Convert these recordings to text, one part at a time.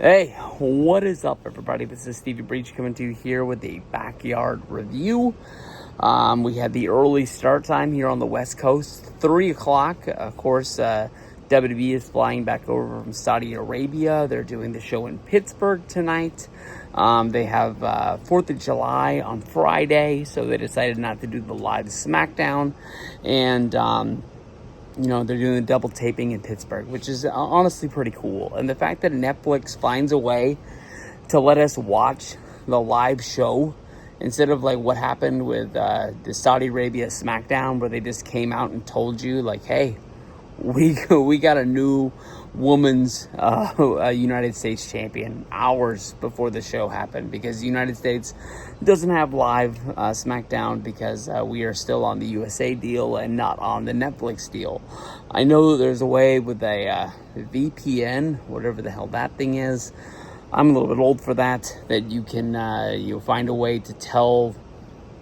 Hey, what is up, everybody? This is Stevie Breach coming to you here with a backyard review. We had the early start time here on the West Coast, 3 o'clock. Of course, WWE is flying back over from Saudi Arabia. They're doing the show in Pittsburgh tonight. They have 4th of July on Friday, so they decided not to do the live SmackDown. And they're doing a double taping in Pittsburgh, which is honestly pretty cool. And the fact that Netflix finds a way to let us watch the live show instead of like what happened with the Saudi Arabia SmackDown, where they just came out and told you like, hey, we got a new woman's United States champion hours before the show happened, because the United States doesn't have live SmackDown because we are still on the USA deal and not on the Netflix deal. I know there's a way with a VPN, whatever the hell that thing is. I'm a little bit old for that you can you'll find a way to tell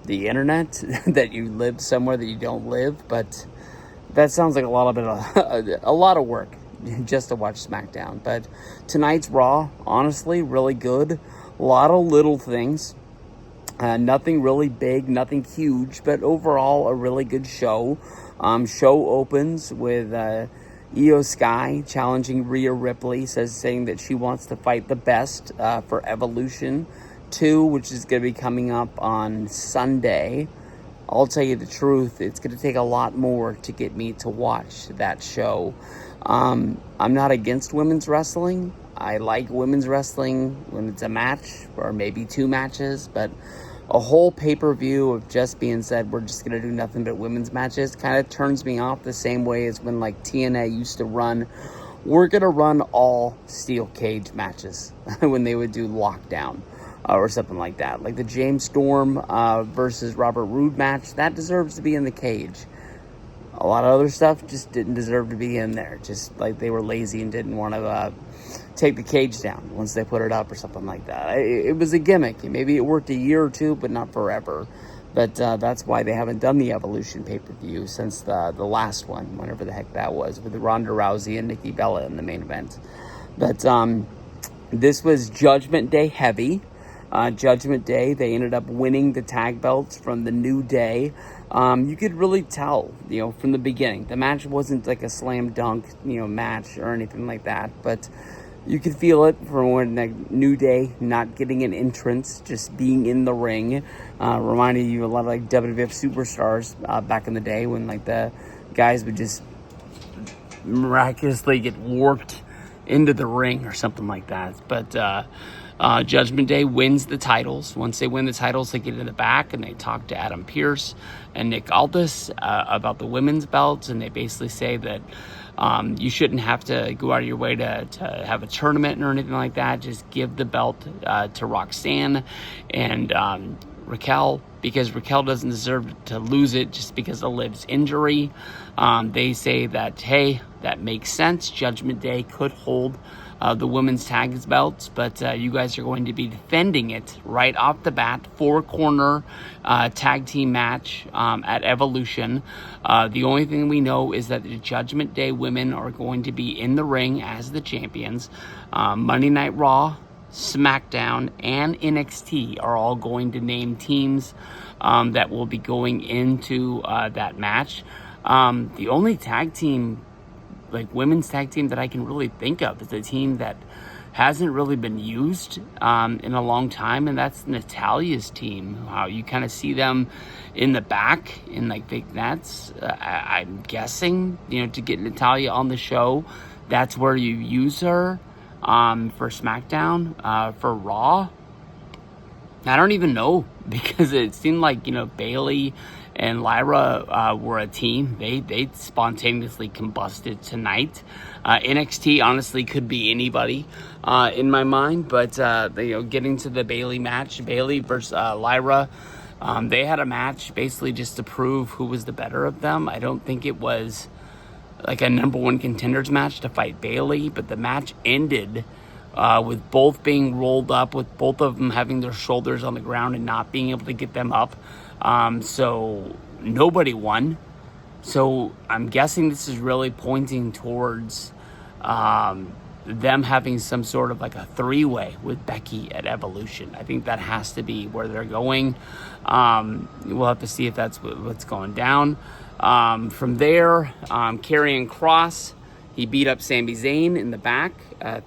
the internet that you live somewhere that you don't live, but that sounds like a lot of work just to watch SmackDown. But tonight's Raw, honestly, really good. A lot of little things. Nothing really big, nothing huge, but overall a really good show. Show opens with Io Sky challenging Rhea Ripley, saying that she wants to fight the best for Evolution 2, which is going to be coming up on Sunday. I'll tell you the truth, it's going to take a lot more to get me to watch that show. I'm not against women's wrestling. I like women's wrestling when it's a match or maybe 2 matches, but a whole pay-per-view of just being said we're just going to do nothing but women's matches kind of turns me off, the same way as when like TNA used to run, we're going to run all steel cage matches when they would do Lockdown. Or something like that. Like the James Storm versus Robert Roode match, that deserves to be in the cage. A lot of other stuff just didn't deserve to be in there. Just like they were lazy and didn't want to take the cage down once they put it up or something like that. It was a gimmick. Maybe it worked a year or two, but not forever. But that's why they haven't done the Evolution pay-per-view since the last one, whenever the heck that was, with Ronda Rousey and Nikki Bella in the main event. But this was Judgment Day heavy. Judgment Day, they ended up winning the tag belts from the New Day. You could really tell, from the beginning. The match wasn't like a slam dunk, match or anything like that, but you could feel it from when the New Day not getting an entrance, just being in the ring, reminding you a lot of like WWF superstars back in the day when like the guys would just miraculously get warped into the ring or something like that. But Judgment Day wins the titles. Once they win the titles, they get in the back and they talk to Adam Pearce and Nick Aldis about the women's belts, and they basically say that you shouldn't have to go out of your way to have a tournament or anything like that. Just give the belt to Roxanne and Raquel, because Raquel doesn't deserve to lose it just because of Liv's injury. They say that, hey, that makes sense. Judgment Day could hold the women's tag belts, but you guys are going to be defending it right off the bat. 4-corner tag team match at Evolution. The only thing we know is that the Judgment Day women are going to be in the ring as the champions. Monday Night Raw, SmackDown, and NXT are all going to name teams that will be going into that match. The only tag team, like women's tag team, that I can really think of is a team that hasn't really been used in a long time, and that's Natalia's team. You kind of see them in the back in like big nets. I'm guessing, to get Natalya on the show, that's where you use her. For SmackDown, for Raw, I don't even know, because it seemed like, Bayley and Lyra were a team. They spontaneously combusted tonight. NXT honestly could be anybody in my mind, but getting to the Bayley match, Bayley versus Lyra, they had a match basically just to prove who was the better of them. I don't think it was like a number one contenders match to fight Bayley, but the match ended with both being rolled up, with both of them having their shoulders on the ground and not being able to get them up. So nobody won. So I'm guessing this is really pointing towards them having some sort of like a three-way with Becky at Evolution. I think that has to be where they're going. We'll have to see if that's what's going down. From there, Karrion Kross, he beat up Sami Zayn in the back,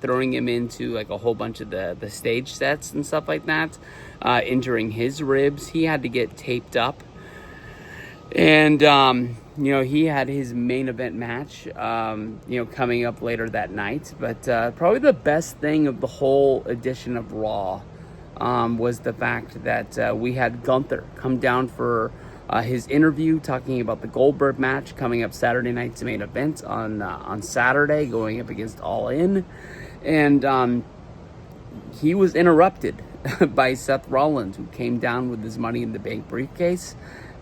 throwing him into like a whole bunch of the stage sets and stuff like that, injuring his ribs. He had to get taped up. And, he had his main event match, coming up later that night. But probably the best thing of the whole edition of Raw was the fact that we had Gunther come down for his interview, talking about the Goldberg match coming up Saturday night's main event on Saturday, going up against All In. And he was interrupted by Seth Rollins, who came down with his Money in the Bank briefcase.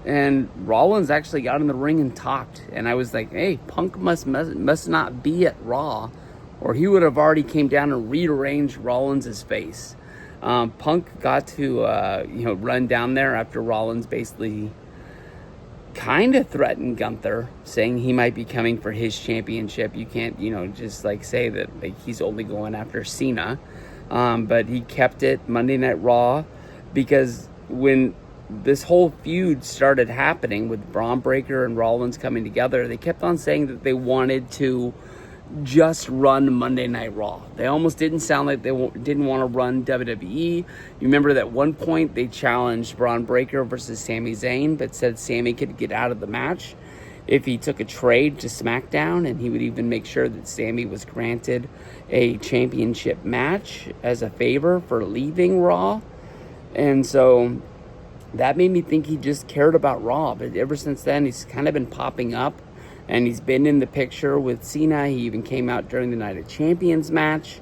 And Rollins actually got in the ring and talked. And I was like, hey, Punk must not be at Raw, or he would have already came down and rearranged Rollins' face. Punk got to, run down there after Rollins basically kind of threatened Gunther, saying he might be coming for his championship. You can't, just like say that like he's only going after Cena. But he kept it Monday Night Raw, because when this whole feud started happening with Braun Breaker and Rollins coming together, they kept on saying that they wanted to just run Monday Night Raw. They almost didn't sound like they didn't want to run WWE. You remember that one point they challenged Braun Breaker versus Sami Zayn, but said Sami could get out of the match if he took a trade to SmackDown, and he would even make sure that Sami was granted a championship match as a favor for leaving Raw. And so that made me think he just cared about Raw. But ever since then, he's kind of been popping up, and he's been in the picture with Cena. He even came out during the Night of Champions match.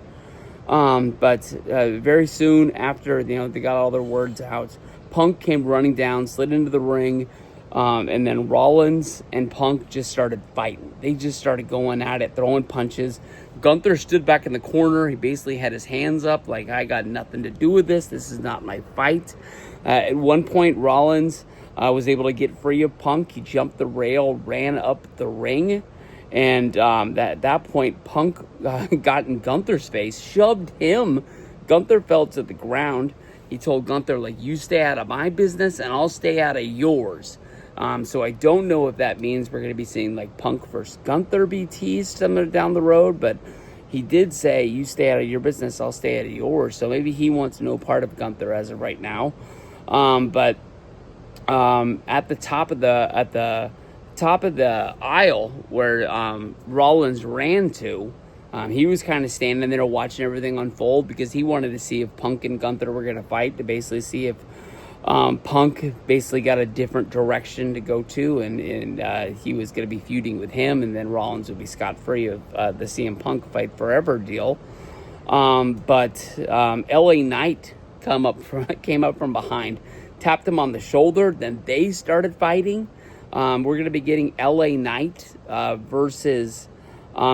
But very soon after, they got all their words out, Punk came running down, slid into the ring, and then Rollins and Punk just started fighting. They just started going at it, throwing punches. Gunther stood back in the corner. He basically had his hands up like, I got nothing to do with this. This is not my fight. At one point, Rollins was able to get free of Punk. He jumped the rail, ran up the ring, and at that point, Punk got in Gunther's face, shoved him. Gunther fell to the ground. He told Gunther, like, you stay out of my business, and I'll stay out of yours. So I don't know if that means we're going to be seeing, like, Punk versus Gunther be teased somewhere down the road, but he did say, you stay out of your business, I'll stay out of yours. So maybe he wants no part of Gunther as of right now. But at the top of the aisle where Rollins ran to, he was kind of standing there watching everything unfold, because he wanted to see if Punk and Gunther were going to fight, to basically see if Punk basically got a different direction to go to, and he was going to be feuding with him, and then Rollins would be scot-free of the CM Punk Fight Forever deal. But LA Knight came up from behind, tapped him on the shoulder, then they started fighting. We're going to be getting LA Knight versus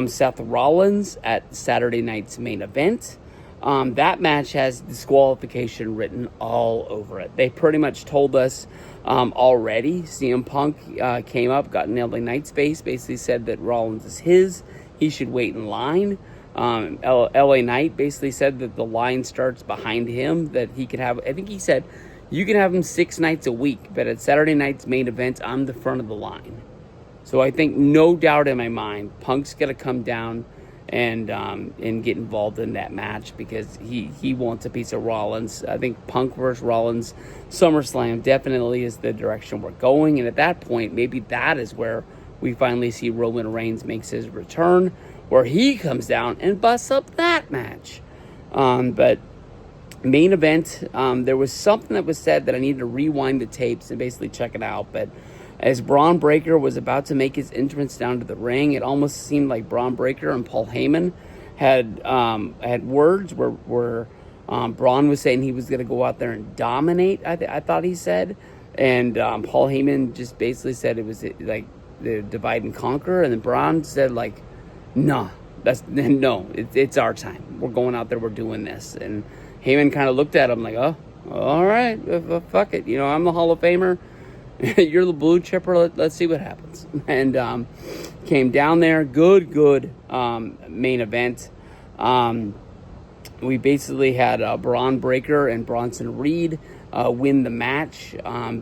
Seth Rollins at Saturday night's main event. That match has disqualification written all over it. They pretty much told us already. CM Punk came up, got in LA Knight's face, basically said that Rollins is his. He should wait in line. LA Knight basically said that the line starts behind him, that he could have, I think he said, you can have him 6 nights a week, but at Saturday night's main event, I'm the front of the line. So I think, no doubt in my mind, Punk's going to come down and get involved in that match, because he wants a piece of Rollins. I think Punk versus Rollins SummerSlam definitely is the direction we're going. And at that point, maybe that is where we finally see Roman Reigns makes his return, where he comes down and busts up that match. But main event, there was something that was said that I needed to rewind the tapes and basically check it out. But as Braun Breaker was about to make his entrance down to the ring, it almost seemed like Braun Breaker and Paul Heyman had words where Braun was saying he was going to go out there and dominate, I thought he said. And Paul Heyman just basically said it was like the divide and conquer. And then Braun said, like, no, it's our time. We're going out there, we're doing this. And Heyman kind of looked at him like, oh, all right, fuck it. I'm the Hall of Famer. You're the blue chipper. Let's see what happens. And came down there. Good main event. We basically had Bron Breakker and Bronson Reed win the match. Sami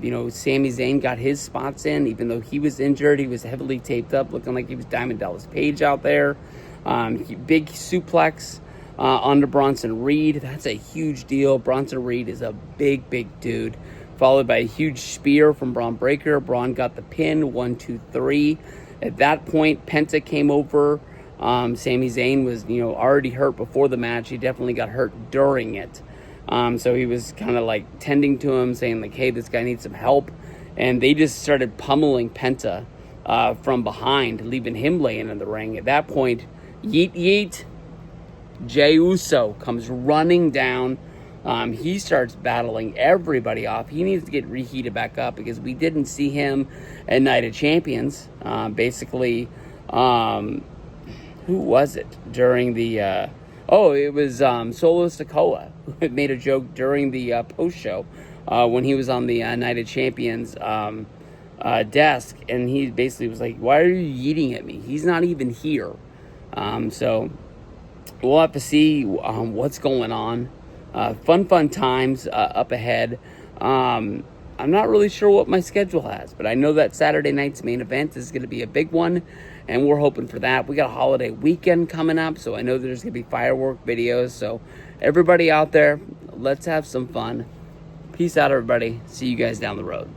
Zayn got his spots in, even though he was injured. He was heavily taped up, looking like he was Diamond Dallas Page out there. Big suplex onto Bronson Reed. That's a huge deal. Bronson Reed is a big, big dude. Followed by a huge spear from Bron Breakker. Bron got the pin, 1, 2, 3. At that point, Penta came over. Sami Zayn was, already hurt before the match. He definitely got hurt during it. So he was kind of like tending to him, saying like, hey, this guy needs some help. And they just started pummeling Penta from behind, leaving him laying in the ring. At that point, yeet, yeet, Jey Uso comes running down. He starts battling everybody off. He needs to get reheated back up because we didn't see him at Night of Champions. Who was it during the... it was Solo Sikoa, who made a joke during the post-show when he was on the Night of Champions desk, and he basically was like, why are you yeeting at me? He's not even here. So we'll have to see what's going on. Fun times up ahead. I'm not really sure what my schedule has, but I know that Saturday night's main event is going to be a big one, and we're hoping for that. We got a holiday weekend coming up, so I know there's going to be firework videos. So everybody out there, let's have some fun. Peace out, everybody. See you guys down the road.